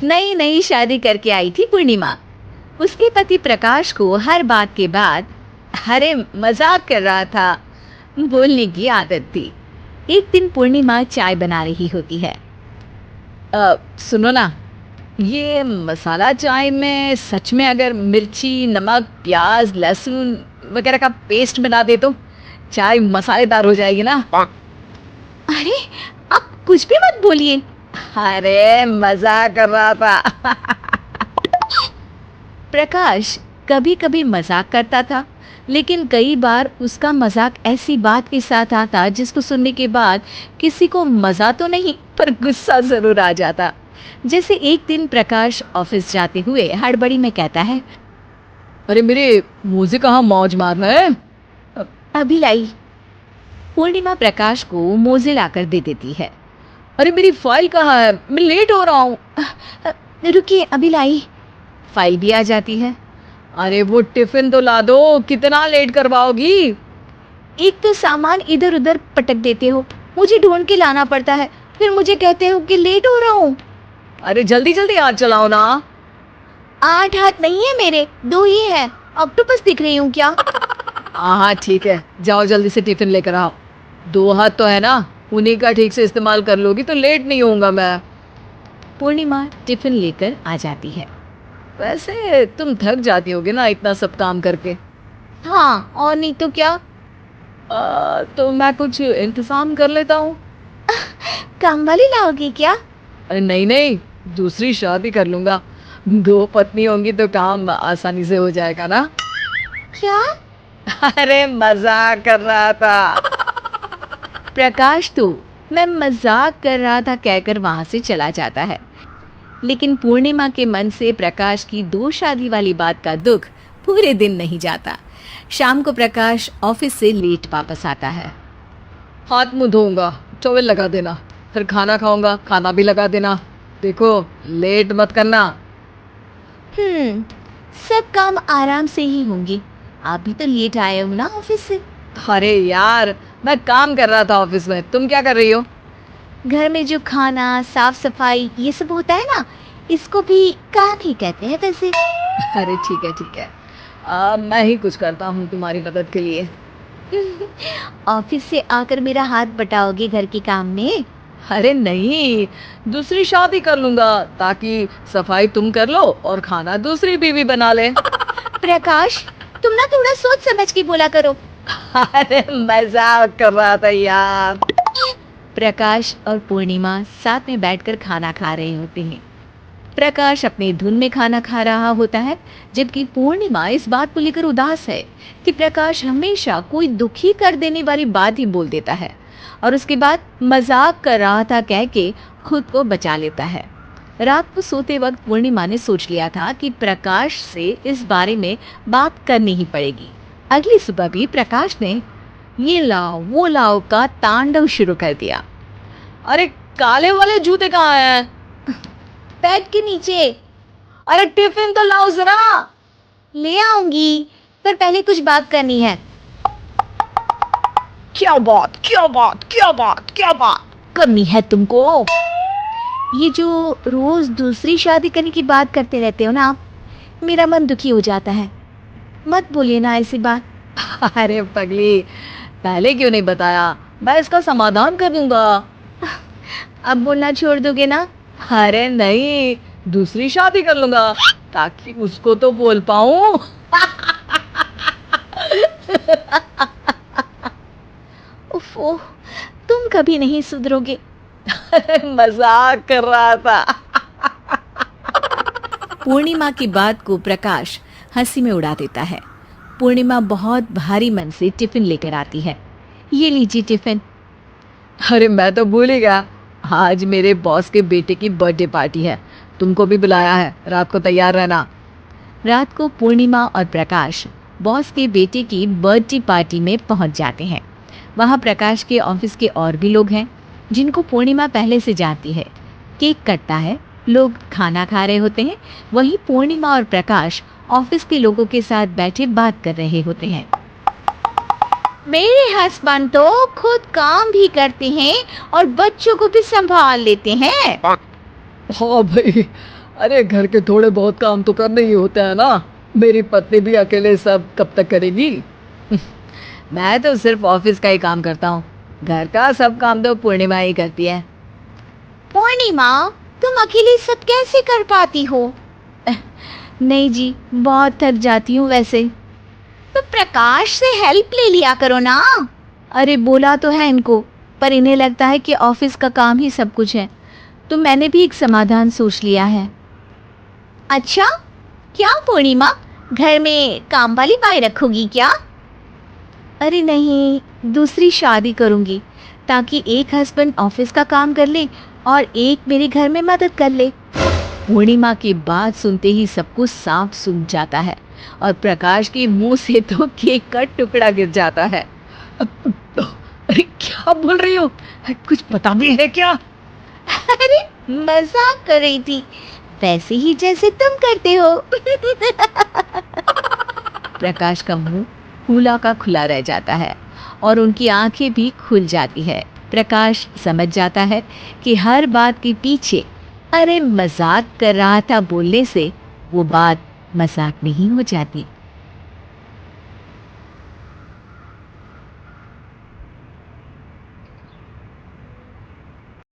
नई नई शादी करके आई थी पूर्णिमा। उसके पति प्रकाश को हर बात के बाद अरे मजाक कर रहा था बोलने की आदत थी। एक दिन पूर्णिमा चाय बना रही होती है। सुनो ना, ये मसाला चाय में सच में अगर मिर्ची, नमक, प्याज, लहसुन वगैरह का पेस्ट बना दे तो चाय मसालेदार हो जाएगी ना। अरे आप कुछ भी मत बोलिए। अरे मजाक कर रहा था। प्रकाश कभी कभी मजाक करता था, लेकिन कई बार उसका मजाक ऐसी बात के साथ आता जिसको सुनने के बाद किसी को मजा तो नहीं पर गुस्सा जरूर आ जाता। जैसे एक दिन प्रकाश ऑफिस जाते हुए हड़बड़ी में कहता है, अरे मेरे मुझे कहाँ मौज मारना है। अभी लाई। पूर्णिमा प्रकाश को मोजे लाकर दे देती है। अरे मेरी फाइल कहाँ है, मैं लेट हो रहा हूँ। रुकिए अभी लाई। फाइल भी आ जाती है। अरे वो टिफिन तो ला दो, कितना लेट करवाओगी। एक तो सामान इधर उधर पटक देते हो, मुझे ढूंढ के लाना पड़ता है, फिर मुझे कहते हो कि लेट हो रहा हूँ। अरे जल्दी जल्दी हाथ चलाओ ना। 8 हाथ नहीं है मेरे, 2 ही है। ऑक्टोपस दिख रही हूँ क्या? हाँ ठीक है, जाओ जल्दी से टिफिन लेकर आओ। 2 हाथ तो है ना, उन्हीं का ठीक से इस्तेमाल कर लोगी तो लेट नहीं होऊंगा मैं। पूर्णिमा टिफिन लेकर आ जाती है। वैसे तुम थक जाती होगी ना इतना सब काम करके। हाँ और नहीं तो क्या। तो मैं कुछ इंतजाम कर लेता हूँ। काम वाली लाओगी क्या? अरे नहीं नहीं, दूसरी शादी कर लूंगा। 2 पत्नी होंगी तो काम आसानी से हो जाएगा ना। क्या? अरे मजाक कर रहा था। प्रकाश तो मैं मजाक कर रहा था कहकर वहां से चला जाता है। लेकिन पूर्णिमा के मन से प्रकाश की 2 शादी वाली बात का दुख पूरे दिन नहीं जाता। शाम को प्रकाश ऑफिस से लेट वापस आता है। हाथ मुंह धोऊंगा, टॉवेल लगा देना, फिर खाना खाऊंगा, खाना भी लगा देना। देखो लेट मत करना। सब काम आराम से ही होंगे। आप भी तो लेट आए हो ना ऑफिस से। अरे यार मैं काम कर रहा था ऑफिस में, तुम क्या कर रही हो? घर में जो खाना, साफ सफाई ये सब होता है ना, इसको भी काम ही कहते हैं वैसे। अरे ठीक है, मैं ही कुछ करता हूँ तुम्हारी मदद के लिए। ऑफिस से आकर मेरा हाथ बटाओगे घर के काम में? अरे नहीं, दूसरी शादी कर लूंगा ताकि सफाई तुम कर लो और खाना दूसरी बीवी बना ले। प्रकाश तुम ना थोड़ा सोच समझ के बोला करो। अरे मजाक कर रहा था यार। प्रकाश और पूर्णिमा साथ में बैठकर खाना खा रहे होते हैं। प्रकाश अपने धुन में खाना खा रहा होता है, जबकि पूर्णिमा इस बात को लेकर उदास है कि प्रकाश हमेशा कोई दुखी कर देने वाली बात ही बोल देता है और उसके बाद मजाक कर रहा था कह के खुद को बचा लेता है। रात को सोते वक्त पूर्णिमा ने सोच लिया था कि प्रकाश से इस बारे में बात करनी ही पड़ेगी। अगली सुबह भी प्रकाश ने ये लाओ वो लाओ का तांडव शुरू कर दिया। अरे काले वाले जूते कहाँ हैं? बेड के नीचे। अरे टिफिन तो लाओ जरा। ले आऊंगी, पर पहले कुछ बात करनी है। क्या बात करनी है तुमको? ये जो रोज दूसरी शादी करने की बात करते रहते हो ना आप, मेरा मन दुखी हो जाता है। मत बोलिए ना ऐसी बात। अरे पगली, पहले क्यों नहीं बताया? मैं इसका समाधान कर दूंगा। अब बोलना छोड़ दोगे ना? अरे नहीं, दूसरी शादी कर लूंगा ताकि उसको तो बोल पाऊं। उफ़, तुम कभी नहीं सुधरोगे। मजाक कर रहा था। पूर्णिमा की बात को प्रकाश हंसी में उड़ा देता है। पूर्णिमा बहुत भारी मन से टिफिन लेकर आती है। ये लीजिए टिफिन। अरे मैं तो भूल ही गया, आज मेरे बॉस के बेटे की बर्थडे पार्टी है, तुमको भी बुलाया है, रात को तैयार रहना। रात को पूर्णिमा और प्रकाश बॉस के बेटे की बर्थडे पार्टी में पहुंच जाते हैं। वहां प्रकाश के ऑफिस के और भी लोग हैं जिनको पूर्णिमा पहले से जानती है। केक कटता है, लोग खाना खा रहे होते हैं। वहीं पूर्णिमा और प्रकाश ऑफिस के लोगों के साथ बैठे बात कर रहे होते हैं। मेरे हस्बैंड तो खुद काम भी करते हैं और बच्चों को भी संभाल लेते हैं। हाँ भाई, अरे घर के थोड़े बहुत काम तो करने ही होते हैं ना। मेरी पत्नी भी अकेले सब कब तक करेगी। मैं तो सिर्फ ऑफिस का ही काम करता हूँ, घर का सब काम तो पूर्णिमा ही करती है। पूर्णिमा, तुम अकेले सब कैसे कर पाती हो? नहीं जी, बहुत थक जाती हूँ वैसे। तो प्रकाश से हेल्प ले लिया करो ना। अरे बोला तो है इनको, पर इन्हें लगता है कि ऑफिस का काम ही सब कुछ है, तो मैंने भी एक समाधान सोच लिया है। अच्छा, क्या पूर्णिमा, घर में काम वाली बाई रखोगी क्या? अरे नहीं, दूसरी शादी करूंगी ताकि एक हस्बैंड ऑफिस का काम कर ले और एक मेरे घर में मदद कर ले। पूर्णिमा की बात सुनते ही सब कुछ साफ सूझ जाता है और प्रकाश के मुंह से तो केक का टुकड़ा गिर जाता है। अरे क्या बोल रही हो, कुछ पता भी है क्या? अरे मजाक कर रही थी, वैसे ही जैसे तुम करते हो। प्रकाश का मुंह खुला का खुला रह जाता है और उनकी आंखें भी खुल जाती है। प्रकाश समझ जाता है कि हर बात के पीछे अरे मजाक कर रहा था बोलने से वो बात मजाक नहीं हो जाती।